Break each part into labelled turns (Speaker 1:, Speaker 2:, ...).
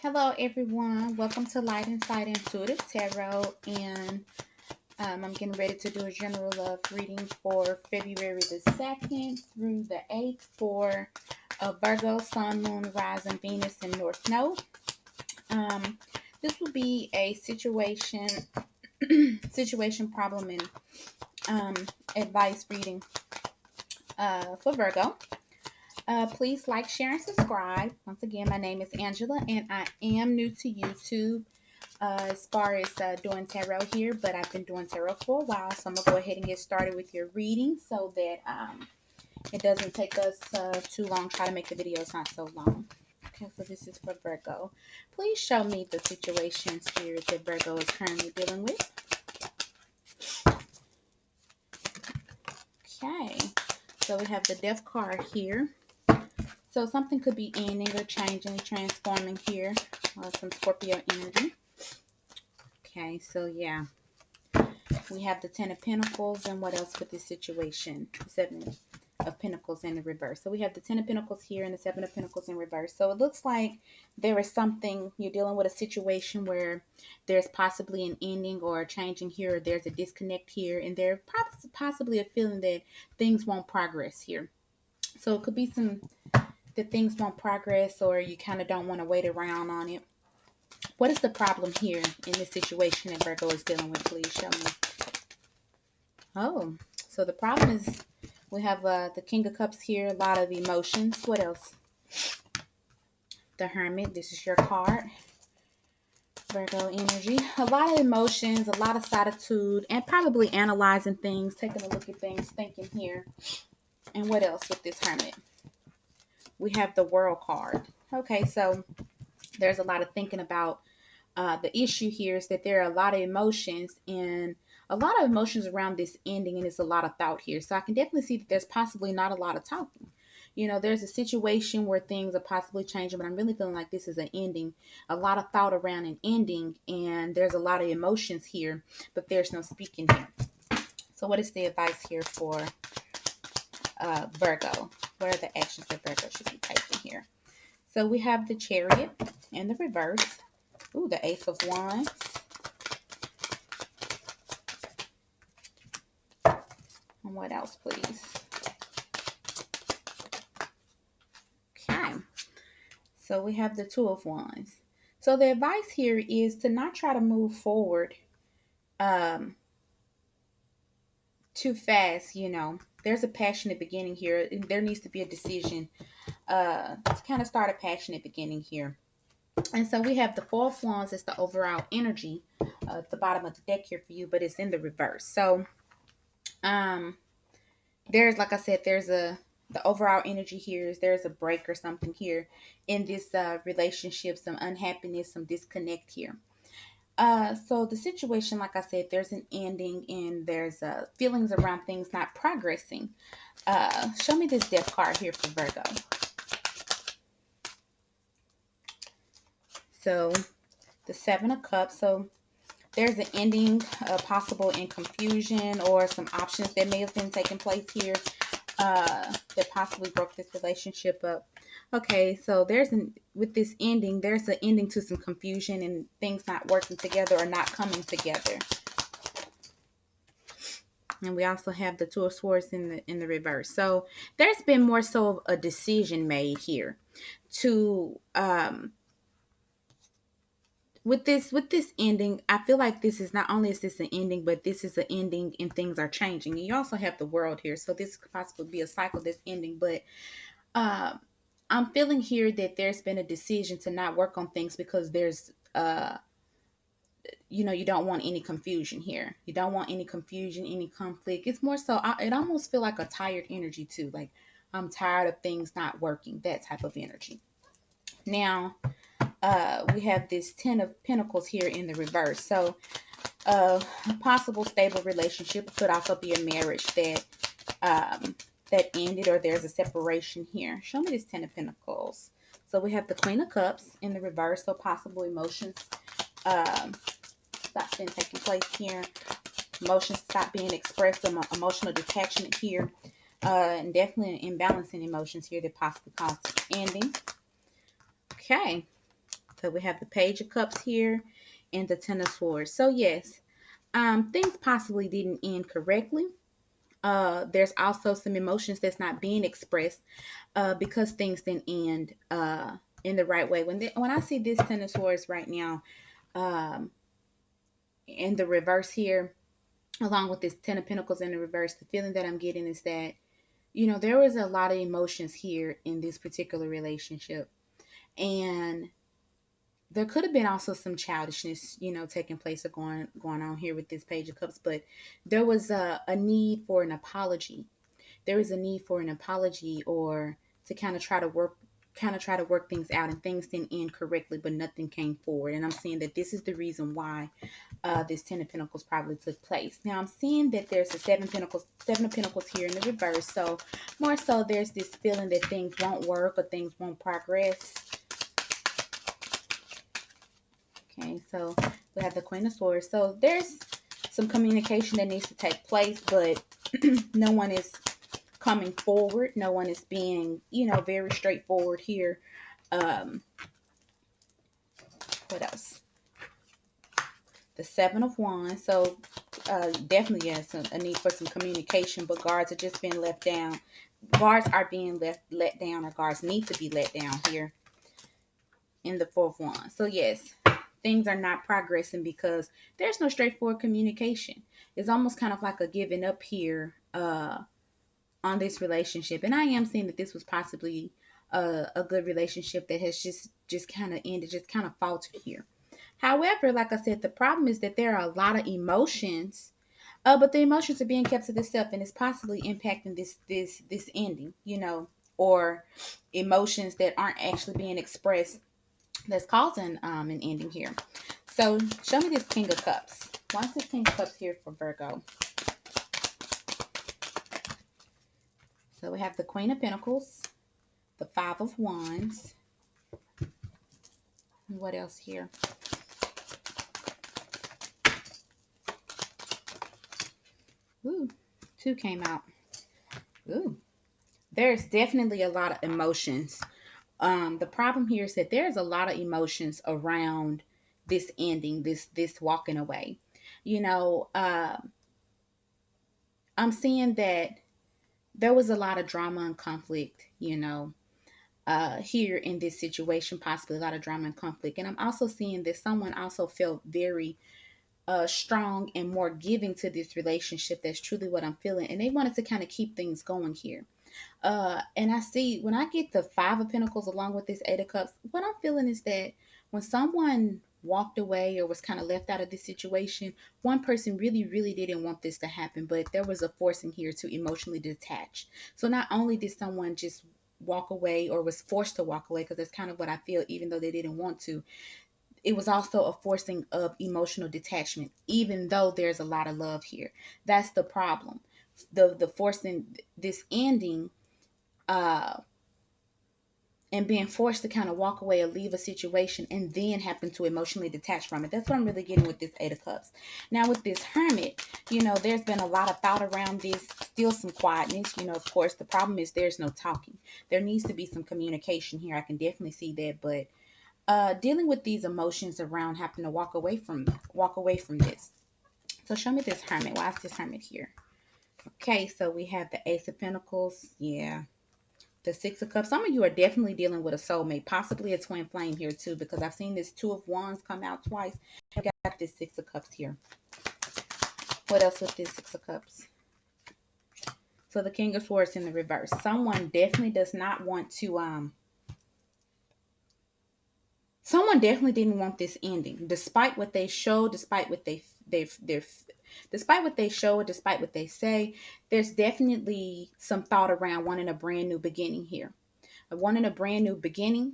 Speaker 1: Hello everyone, welcome to Light Inside Intuitive Tarot, and I'm getting ready to do a general love reading for February the 2nd through the 8th for Virgo, Sun, Moon, Rising, Venus, and North Node. This will be a situation problem and advice reading for Virgo. Please like, share, and subscribe. Once again, my name is Angela, and I am new to YouTube as far as doing tarot here, but I've been doing tarot for a while, so I'm going to go ahead and get started with your reading so that it doesn't take us too long. Try to make the videos not so long. Okay, so this is for Virgo. Please show me the situation, Spirit, that Virgo is currently dealing with. Okay, so we have the Death card here. So something could be ending or changing, transforming here. Some Scorpio energy. Okay, so yeah. We have the 10 of Pentacles, and what else with this situation? The 7 of Pentacles in the reverse. So we have the 10 of Pentacles here and the 7 of Pentacles in reverse. So it looks like there is something, you're dealing with a situation where there's possibly an ending or a changing here, or there's a disconnect here, and there's possibly a feeling that things won't progress here. So it could be that things won't progress, or you kind of don't want to wait around on it. What is the problem here in this situation that Virgo is dealing with? Please show me. Oh, so the problem is we have the King of Cups here, a lot of emotions. What else? The Hermit, this is your card. Virgo energy, a lot of emotions, a lot of solitude, and probably analyzing things, taking a look at things, thinking here. And what else with this Hermit? We have the World card. Okay, so there's a lot of thinking about the issue here is that there are a lot of emotions and a lot of emotions around this ending, and it's a lot of thought here. So I can definitely see that there's possibly not a lot of talking. You know, there's a situation where things are possibly changing, but I'm really feeling like this is an ending. A lot of thought around an ending, and there's a lot of emotions here, but there's no speaking here. So what is the advice here for Virgo? What are the actions that Virgo should be taking here? So we have the Chariot in the reverse. Ooh, the Ace of Wands. And what else, please? Okay. So we have the Two of Wands. So the advice here is to not try to move forward too fast, you know. There's a passionate beginning here. There needs to be a decision to kind of start a passionate beginning here. And so we have the Four of Wands as the overall energy at the bottom of the deck here for you, but it's in the reverse. So there's, like I said, there's the overall energy here is there's a break or something here in this relationship, some unhappiness, some disconnect here. So the situation, like I said, there's an ending and there's feelings around things not progressing. Show me this Death card here for Virgo. So the Seven of Cups. So there's an ending possible in confusion, or some options that may have been taking place here that possibly broke this relationship up. Okay, so with this ending, there's an ending to some confusion and things not working together or not coming together. And we also have the Two of Swords in the reverse. So there's been more so a decision made here to with this ending. I feel like this is not only is this an ending, but this is an ending and things are changing. And you also have the World here, so this could possibly be a cycle that's ending. But I'm feeling here that there's been a decision to not work on things because there's you know, you don't want any confusion here. You don't want any confusion, any conflict. It's more so it almost feel like a tired energy too, like I'm tired of things not working, that type of energy. Now we have this 10 of Pentacles here in the reverse. So a possible stable relationship could also be a marriage that that ended, or there's a separation here. Show me this 10 of Pentacles. So we have the Queen of Cups in the reverse. So possible emotions stop being taking place here. Emotions stop being expressed. Emotional detachment here. And definitely an imbalance in emotions here that possibly causes ending. Okay. So we have the Page of Cups here and the Ten of Swords. So yes, things possibly didn't end correctly. There's also some emotions that's not being expressed because things didn't end in the right way. When I see this Ten of Swords right now um, in the reverse here, along with this Ten of Pentacles in the reverse, the feeling that I'm getting is that, you know, there was a lot of emotions here in this particular relationship. And there could have been also some childishness, you know, taking place or going on here with this Page of Cups, but there was a need for an apology. There is a need for an apology, or to kind of try to work things out, and things didn't end correctly, but nothing came forward. And I'm seeing that this is the reason why this Ten of Pentacles probably took place. Now I'm seeing that there's a Seven of Pentacles here in the reverse. So more so there's this feeling that things won't work or things won't progress. Okay, so we have the Queen of Swords. So there's some communication that needs to take place, but no one is coming forward. No one is being, you know, very straightforward here. What else? The Seven of Wands. So definitely, yes, a need for some communication, but guards are just being left down. Guards are being let down, or guards need to be let down here in the Four of Wands. So yes, things are not progressing because there's no straightforward communication. It's almost kind of like a giving up here on this relationship. And I am seeing that this was possibly a good relationship that has just kind of ended, just kind of faltered here. However, like I said, the problem is that there are a lot of emotions, but the emotions are being kept to themselves, and it's possibly impacting this ending, you know, or emotions that aren't actually being expressed that's causing an ending here. So show me this King of Cups. Why is this King of Cups here for Virgo? So we have the Queen of Pentacles, the Five of Wands. And what else here? Ooh, two came out. Ooh, there's definitely a lot of emotions. The problem here is that there's a lot of emotions around this ending, this walking away. You know, I'm seeing that there was a lot of drama and conflict, you know, here in this situation, possibly a lot of drama and conflict. And I'm also seeing that someone also felt very strong and more giving to this relationship. That's truly what I'm feeling. And they wanted to kind of keep things going here. And I see when I get the Five of Pentacles along with this Eight of Cups, what I'm feeling is that when someone walked away or was kind of left out of this situation, one person really, really didn't want this to happen, but there was a forcing here to emotionally detach. So not only did someone just walk away or was forced to walk away, because that's kind of what I feel, even though they didn't want to, it was also a forcing of emotional detachment, even though there's a lot of love here. That's the problem. The forcing this ending and being forced to kind of walk away or leave a situation and then happen to emotionally detach from it. That's what I'm really getting with this Eight of Cups. Now with this Hermit, you know, there's been a lot of thought around this, still some quietness. You know, of course, the problem is there's no talking. There needs to be some communication here. I can definitely see that, but dealing with these emotions around having to walk away from this. So show me this Hermit. Why is this Hermit here? Okay, so we have the Ace of Pentacles. Yeah. The Six of Cups. Some of you are definitely dealing with a soulmate, possibly a twin flame here too, because I've seen this Two of Wands come out twice. I got this Six of Cups here. What else with this Six of Cups? So the King of Swords in the reverse. Someone definitely does not want to someone definitely didn't want this ending, despite what they show, despite what despite what they show, despite what they say. There's definitely some thought around wanting a brand new beginning here. Wanting a brand new beginning.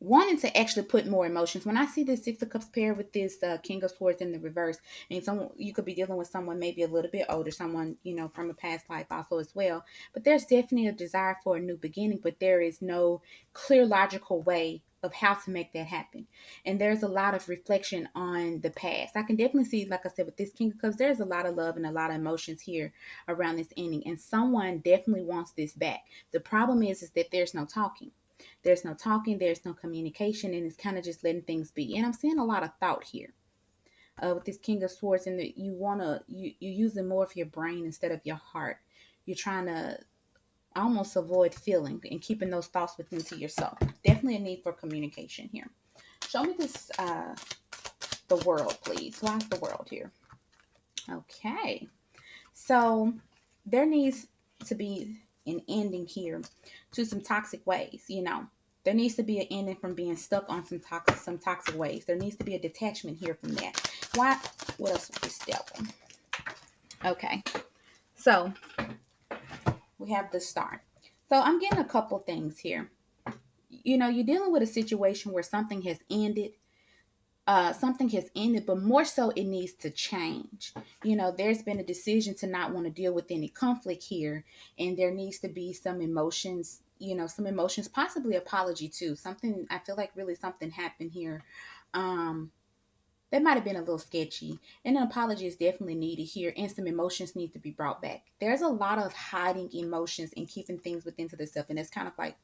Speaker 1: Wanting to actually put more emotions. When I see this Six of Cups pair with this King of Swords in the reverse, and someone, you could be dealing with someone maybe a little bit older, someone, you know, from a past life also as well. But there's definitely a desire for a new beginning, but there is no clear logical way of how to make that happen. And there's a lot of reflection on the past. I can definitely see, like I said, with this King of Cups, there's a lot of love and a lot of emotions here around this ending, and someone definitely wants this back. The problem is that there's no talking. There's no talking, there's no communication, and it's kind of just letting things be. And I'm seeing a lot of thought here. With this King of Swords, and that you're using more of your brain instead of your heart. You're trying to almost avoid feeling and keeping those thoughts within to yourself. Definitely a need for communication here. Show me this, the world, please. Why's the world here? Okay. So there needs to be an ending here to some toxic ways, you know. There needs to be an ending from being stuck on some toxic ways. There needs to be a detachment here from that. Why? What else with this devil? Okay. So we have the Star. So I'm getting a couple things here. You know, you're dealing with a situation where something has ended. But more so it needs to change. You know, there's been a decision to not want to deal with any conflict here, and there needs to be some emotions, you know, some emotions, possibly apology too. Something, I feel like really something happened here. That might have been a little sketchy, and an apology is definitely needed here, and some emotions need to be brought back. There's a lot of hiding emotions and keeping things within to the self, and it's kind of like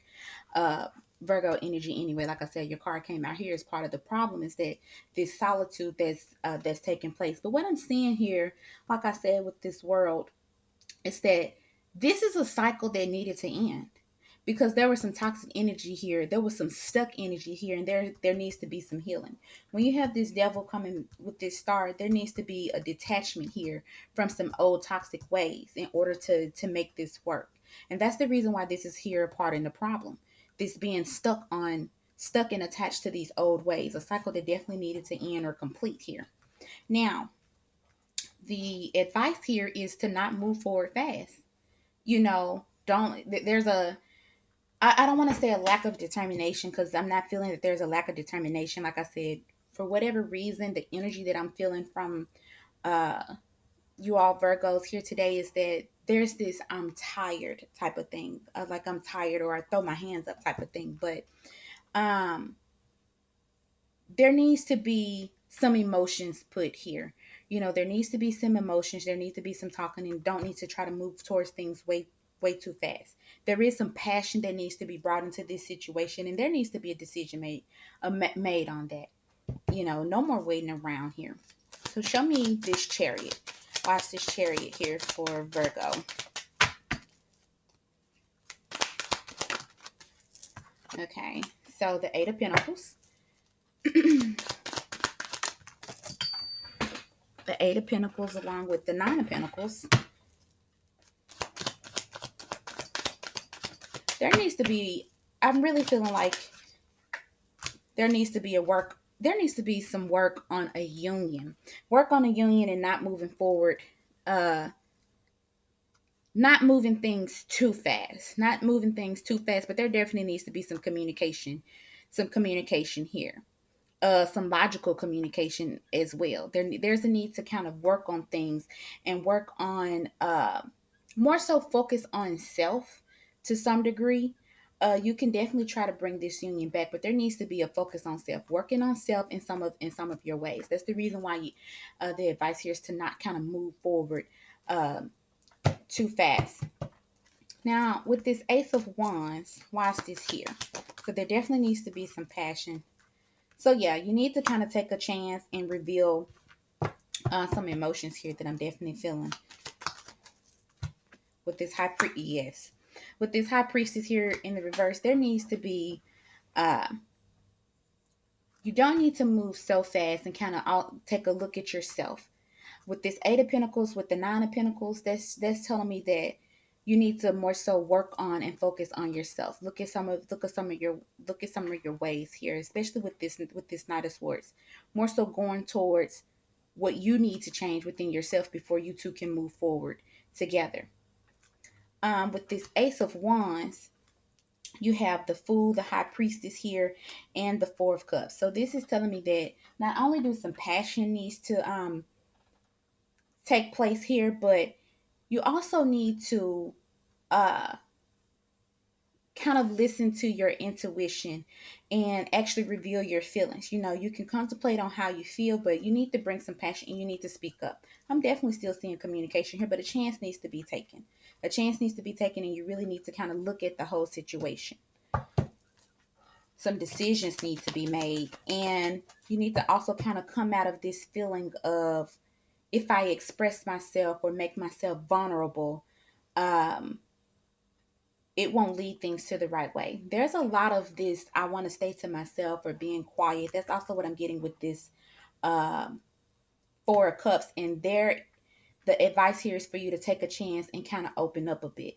Speaker 1: Virgo energy anyway. Like I said, your card came out here as part of the problem, is that this solitude that's taking place. But what I'm seeing here, like I said, with this world, is that this is a cycle that needed to end, because there was some toxic energy here, there was some stuck energy here, and there needs to be some healing. When you have this devil coming with this Star, there needs to be a detachment here from some old toxic ways in order to make this work. And that's the reason why this is here a part in the problem. This being stuck and attached to these old ways, a cycle that definitely needed to end or complete here. Now, the advice here is to not move forward fast. You know, I don't want to say a lack of determination, because I'm not feeling that there's a lack of determination. Like I said, for whatever reason, the energy that I'm feeling from uh, you all Virgos here today is that there's this I'm tired type of thing, of like I'm tired or I throw my hands up type of thing. But um, there needs to be some emotions put here. You know, there needs to be some emotions. There needs to be some talking, and don't need to try to move towards things way too fast. There is some passion that needs to be brought into this situation, and there needs to be a decision made on that. You know, no more waiting around here. So show me this Chariot. Watch this Chariot here for Virgo. Okay, so the Eight of Pentacles. The Eight of Pentacles along with the Nine of Pentacles. There needs to be, I'm really feeling like there needs to be some work on a union. Work on a union and not moving forward, not moving things too fast. Not moving things too fast, but there definitely needs to be some communication here. Some logical communication as well. There's a need to kind of work on things and work on more so focus on self to some degree. You can definitely try to bring this union back, but there needs to be a focus on self, working on self in some of your ways. That's the reason why the advice here is to not kind of move forward too fast. Now, with this Ace of Wands, watch this here. So there definitely needs to be some passion. So yeah, you need to kind of take a chance and reveal some emotions here that I'm definitely feeling. With this with this High Priestess here in the reverse, there needs to be, you don't need to move so fast and kind of take a look at yourself. With this Eight of Pentacles, with the Nine of Pentacles, that's telling me that you need to more so work on and focus on yourself. Look at some of your ways here, especially with this Knight of Swords. More so going towards what you need to change within yourself before you two can move forward together. With this Ace of Wands, you have the Fool, the High Priestess here, and the Four of Cups. So this is telling me that not only do some passion needs to take place here, but you also need to kind of listen to your intuition and actually reveal your feelings. You know, you can contemplate on how you feel, but you need to bring some passion and you need to speak up. I'm definitely still seeing communication here, but a chance needs to be taken. A chance needs to be taken, and you really need to kind of look at the whole situation. some decisions need to be made. And you need to also kind of come out of this feeling of, if I express myself or make myself vulnerable, it won't lead things to the right way. There's a lot of this, I want to stay to myself, or being quiet. That's also what I'm getting with this Four of Cups. And the advice here is for you to take a chance and kind of open up a bit.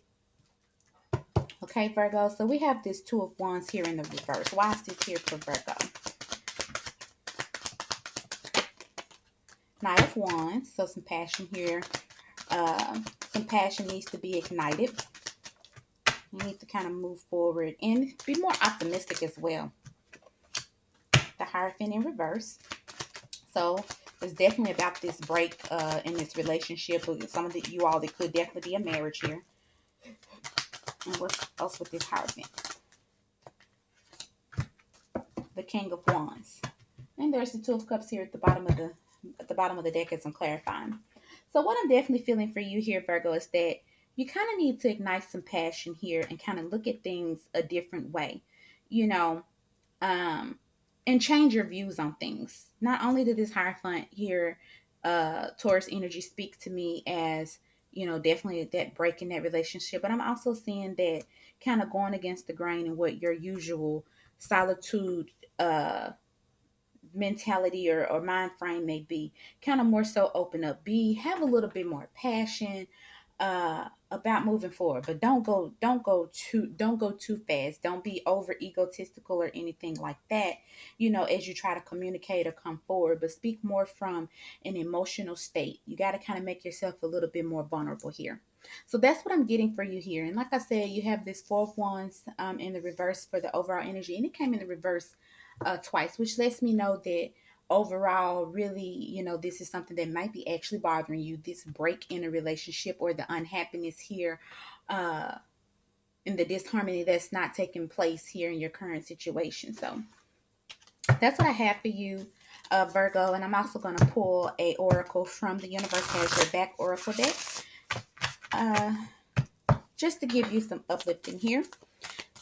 Speaker 1: Okay, Virgo, so we have this Two of Wands here in the reverse. Why is this here for Virgo? Knight of Wands, so some passion here. Some passion needs to be ignited. You need to kind of move forward and be more optimistic as well. The Hierophant in reverse. So it's definitely about this break in this relationship with some of you all. That could definitely be a marriage here. And what else with this Hierophant? The King of Wands. And there's the Two of Cups here at the bottom of the deck as I'm clarifying. So what I'm definitely feeling for you here, Virgo, is that you kind of need to ignite some passion here and kind of look at things a different way, you know, and change your views on things. Not only did this Hierophant here, Taurus energy, speak to me as, you know, definitely that break in that relationship, but I'm also seeing that kind of going against the grain and what your usual solitude mentality or mind frame may be. Kind of more so open up, have a little bit more passion about moving forward, but don't go too fast. Don't be over egotistical or anything like that, you know, as you try to communicate or come forward, but speak more from an emotional state. You got to kind of make yourself a little bit more vulnerable here. So that's what I'm getting for you here. And like I said, you have this Four of Wands in the reverse for the overall energy, and it came in the reverse twice, which lets me know that overall, really, you know, this is something that might be actually bothering you, this break in a relationship, or the unhappiness here, in the disharmony that's not taking place here in your current situation. So that's what I have for you, Virgo. And I'm also going to pull a oracle from the universe has your back oracle deck, just to give you some uplifting here.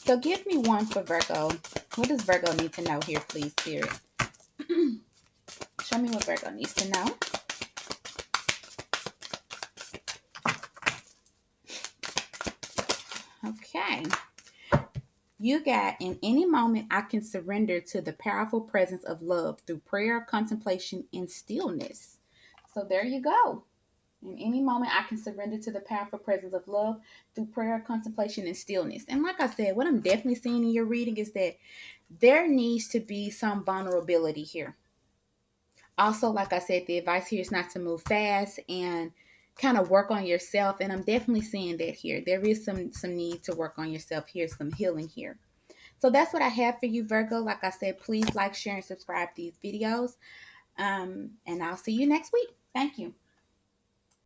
Speaker 1: So give me one for Virgo. What does Virgo need to know here, please, Spirit? Show me what Virgo needs to know. Okay. You got, in any moment, I can surrender to the powerful presence of love through prayer, contemplation, and stillness. So there you go. In any moment, I can surrender to the powerful presence of love through prayer, contemplation, and stillness. And like I said, what I'm definitely seeing in your reading is that there needs to be some vulnerability here. Also, like I said, the advice here is not to move fast and kind of work on yourself. And I'm definitely seeing that here. There is some need to work on yourself here, some healing here. So that's what I have for you, Virgo. Like I said, please like, share, and subscribe to these videos. And I'll see you next week. Thank you.